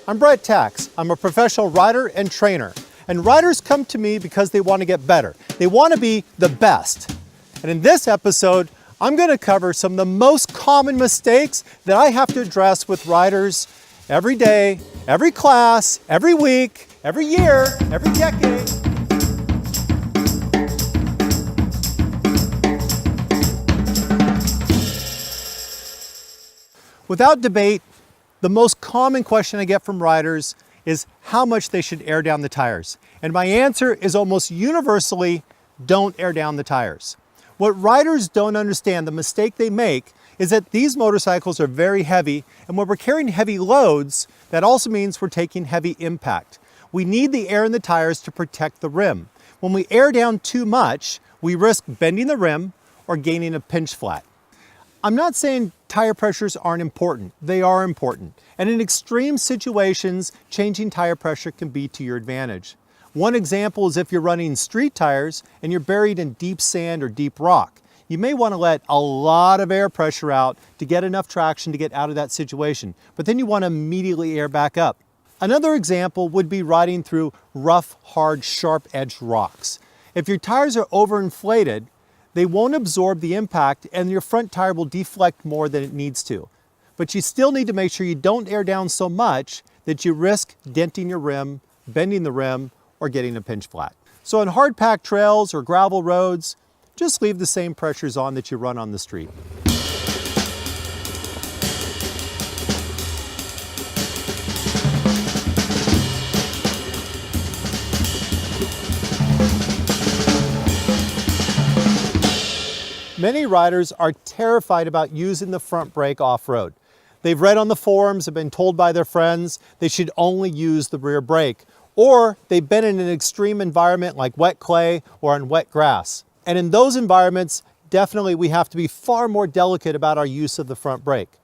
I'm Brett Tax. I'm a professional rider and trainer. And riders come to me because they want to get better. They want to be the best. And in this episode, I'm going to cover some of the most common mistakes that I have to address with riders every day, every class, every week, every year, every decade. Without debate, the most common question I get from riders is how much they should air down the tires. And my answer is almost universally, don't air down the tires. What riders don't understand, the mistake they make, is that these motorcycles are very heavy, and when we're carrying heavy loads, that also means we're taking heavy impact. We need the air in the tires to protect the rim. When we air down too much, we risk bending the rim or gaining a pinch flat. I'm not saying tire pressures aren't important. They are important. And in extreme situations, changing tire pressure can be to your advantage. One example is if you're running street tires and you're buried in deep sand or deep rock. You may want to let a lot of air pressure out to get enough traction to get out of that situation, but then you want to immediately air back up. Another example would be riding through rough, hard, sharp-edged rocks. If your tires are overinflated, they won't absorb the impact and your front tire will deflect more than it needs to. But you still need to make sure you don't air down so much that you risk denting your rim, bending the rim, or getting a pinch flat. So on hard packed trails or gravel roads, just leave the same pressures on that you run on the street. Many riders are terrified about using the front brake off-road. They've read on the forums, have been told by their friends they should only use the rear brake, or they've been in an extreme environment like wet clay or on wet grass. And in those environments, definitely we have to be far more delicate about our use of the front brake.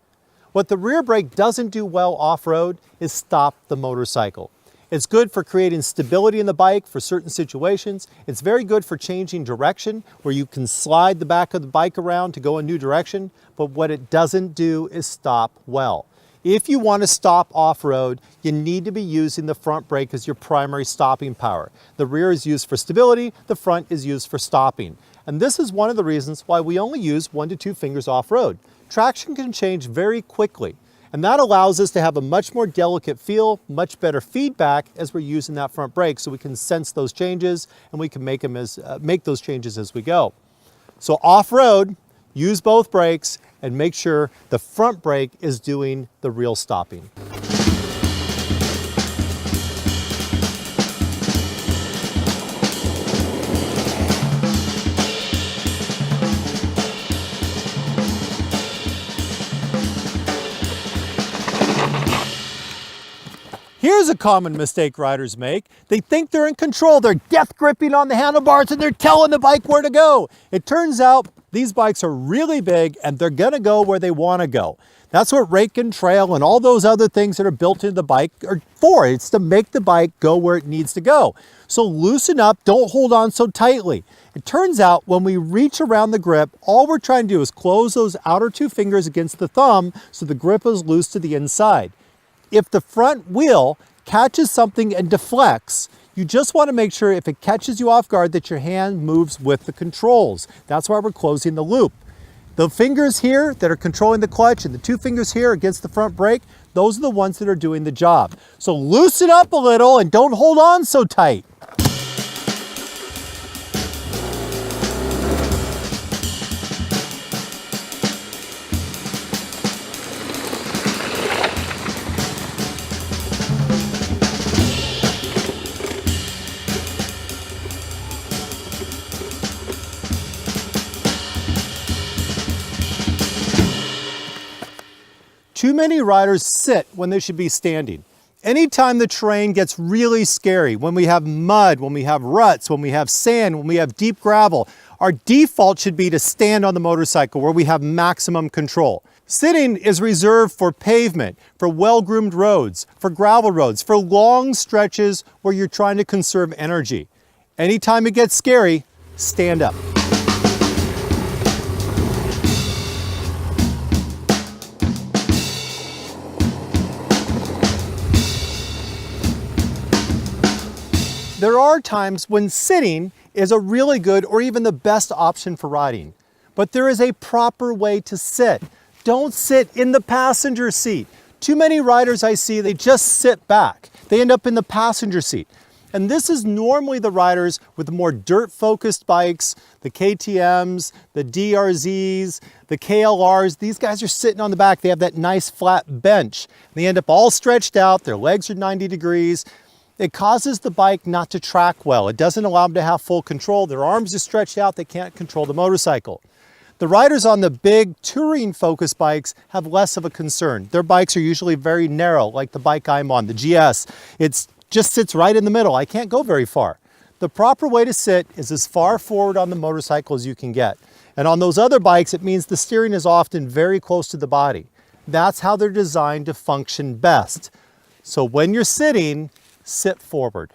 What the rear brake doesn't do well off-road is stop the motorcycle. It's good for creating stability in the bike for certain situations. It's very good for changing direction, where you can slide the back of the bike around to go a new direction, but what it doesn't do is stop well. If you want to stop off-road, you need to be using the front brake as your primary stopping power. The rear is used for stability, the front is used for stopping. And this is one of the reasons why we only use 1 to 2 fingers off-road. Traction can change very quickly. And that allows us to have a much more delicate feel, much better feedback as we're using that front brake, so we can sense those changes and we can make those changes as we go. So off-road, use both brakes and make sure the front brake is doing the real stopping. Here's a common mistake riders make. They think they're in control. They're death gripping on the handlebars and they're telling the bike where to go. It turns out these bikes are really big and they're gonna go where they wanna go. That's what rake and trail and all those other things that are built into the bike are for. It's to make the bike go where it needs to go. So loosen up, don't hold on so tightly. It turns out when we reach around the grip, all we're trying to do is close those outer 2 fingers against the thumb so the grip is loose to the inside. If the front wheel catches something and deflects, you just want to make sure if it catches you off guard that your hand moves with the controls. That's why we're closing the loop. The fingers here that are controlling the clutch and the 2 fingers here against the front brake, those are the ones that are doing the job. So loosen up a little and don't hold on so tight. Too many riders sit when they should be standing. Anytime the terrain gets really scary, when we have mud, when we have ruts, when we have sand, when we have deep gravel, our default should be to stand on the motorcycle where we have maximum control. Sitting is reserved for pavement, for well-groomed roads, for gravel roads, for long stretches where you're trying to conserve energy. Anytime it gets scary, stand up. There are times when sitting is a really good or even the best option for riding, but there is a proper way to sit. Don't sit in the passenger seat. Too many riders I see, they just sit back. They end up in the passenger seat. And this is normally the riders with the more dirt-focused bikes, the KTMs, the DRZs, the KLRs. These guys are sitting on the back. They have that nice flat bench. They end up all stretched out. Their legs are 90 degrees. It causes the bike not to track well. It doesn't allow them to have full control. Their arms are stretched out. They can't control the motorcycle. The riders on the big touring-focused bikes have less of a concern. Their bikes are usually very narrow, like the bike I'm on, the GS. It's just sits right in the middle. I can't go very far. The proper way to sit is as far forward on the motorcycle as you can get. And on those other bikes, it means the steering is often very close to the body. That's how they're designed to function best. So when you're sitting, sit forward.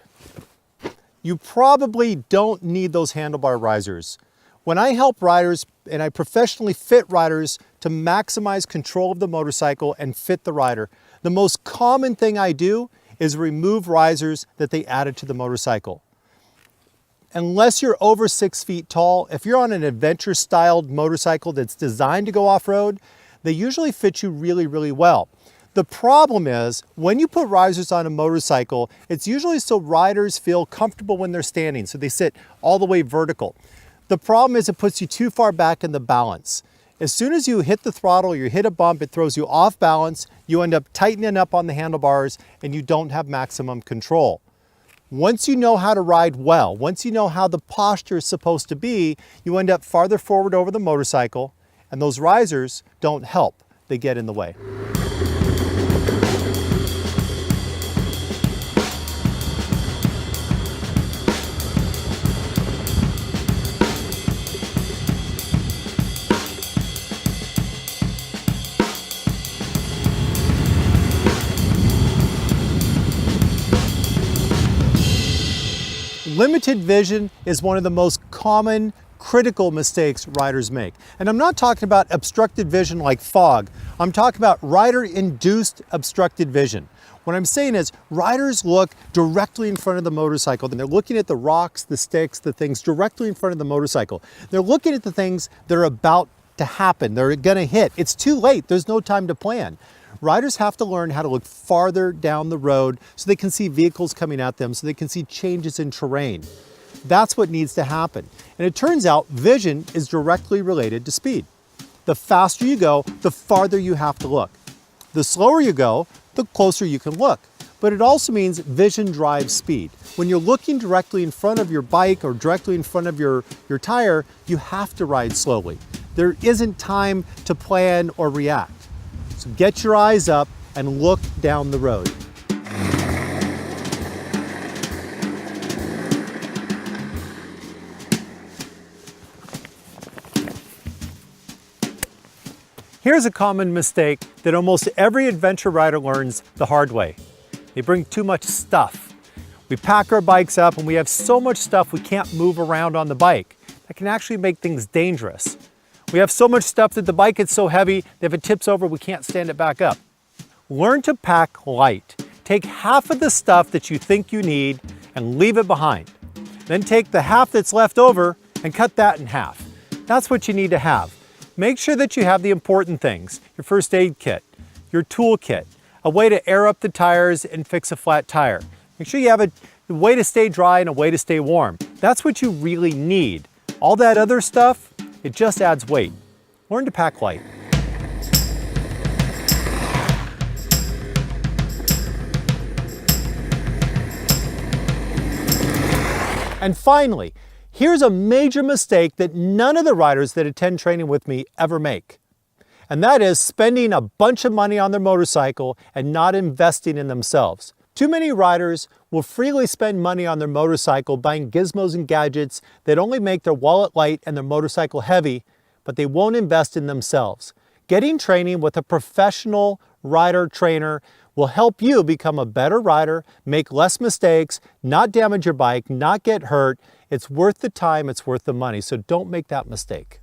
You probably don't need those handlebar risers. When I help riders and I professionally fit riders to maximize control of the motorcycle and fit the rider, the most common thing I do is remove risers that they added to the motorcycle. Unless you're over 6 feet tall, if you're on an adventure-styled motorcycle that's designed to go off-road, they usually fit you really, really well. The problem is, when you put risers on a motorcycle, it's usually so riders feel comfortable when they're standing, so they sit all the way vertical. The problem is it puts you too far back in the balance. As soon as you hit the throttle, you hit a bump, it throws you off balance, you end up tightening up on the handlebars, and you don't have maximum control. Once you know how to ride well, once you know how the posture is supposed to be, you end up farther forward over the motorcycle, and those risers don't help. They get in the way. Limited vision is one of the most common critical mistakes riders make. And I'm not talking about obstructed vision like fog. I'm talking about rider-induced obstructed vision. What I'm saying is riders look directly in front of the motorcycle and they're looking at the rocks, the sticks, the things directly in front of the motorcycle. They're looking at the things that are about to happen. They're gonna hit. It's too late. There's no time to plan. Riders have to learn how to look farther down the road so they can see vehicles coming at them, so they can see changes in terrain. That's what needs to happen. And it turns out vision is directly related to speed. The faster you go, the farther you have to look. The slower you go, the closer you can look. But it also means vision drives speed. When you're looking directly in front of your bike or directly in front of your tire, you have to ride slowly. There isn't time to plan or react. So get your eyes up and look down the road. Here's a common mistake that almost every adventure rider learns the hard way. They bring too much stuff. We pack our bikes up and we have so much stuff we can't move around on the bike. That can actually make things dangerous. We have so much stuff that the bike gets so heavy that if it tips over, we can't stand it back up. Learn to pack light. Take half of the stuff that you think you need and leave it behind. Then take the half that's left over and cut that in half. That's what you need to have. Make sure that you have the important things, your first aid kit, your tool kit, a way to air up the tires and fix a flat tire. Make sure you have a way to stay dry and a way to stay warm. That's what you really need. All that other stuff, it just adds weight. Learn to pack light. And finally, here's a major mistake that none of the riders that attend training with me ever make. And that is spending a bunch of money on their motorcycle and not investing in themselves. Too many riders will freely spend money on their motorcycle buying gizmos and gadgets that only make their wallet light and their motorcycle heavy, but they won't invest in themselves. Getting training with a professional rider trainer will help you become a better rider, make less mistakes, not damage your bike, not get hurt. It's worth the time, it's worth the money, so don't make that mistake.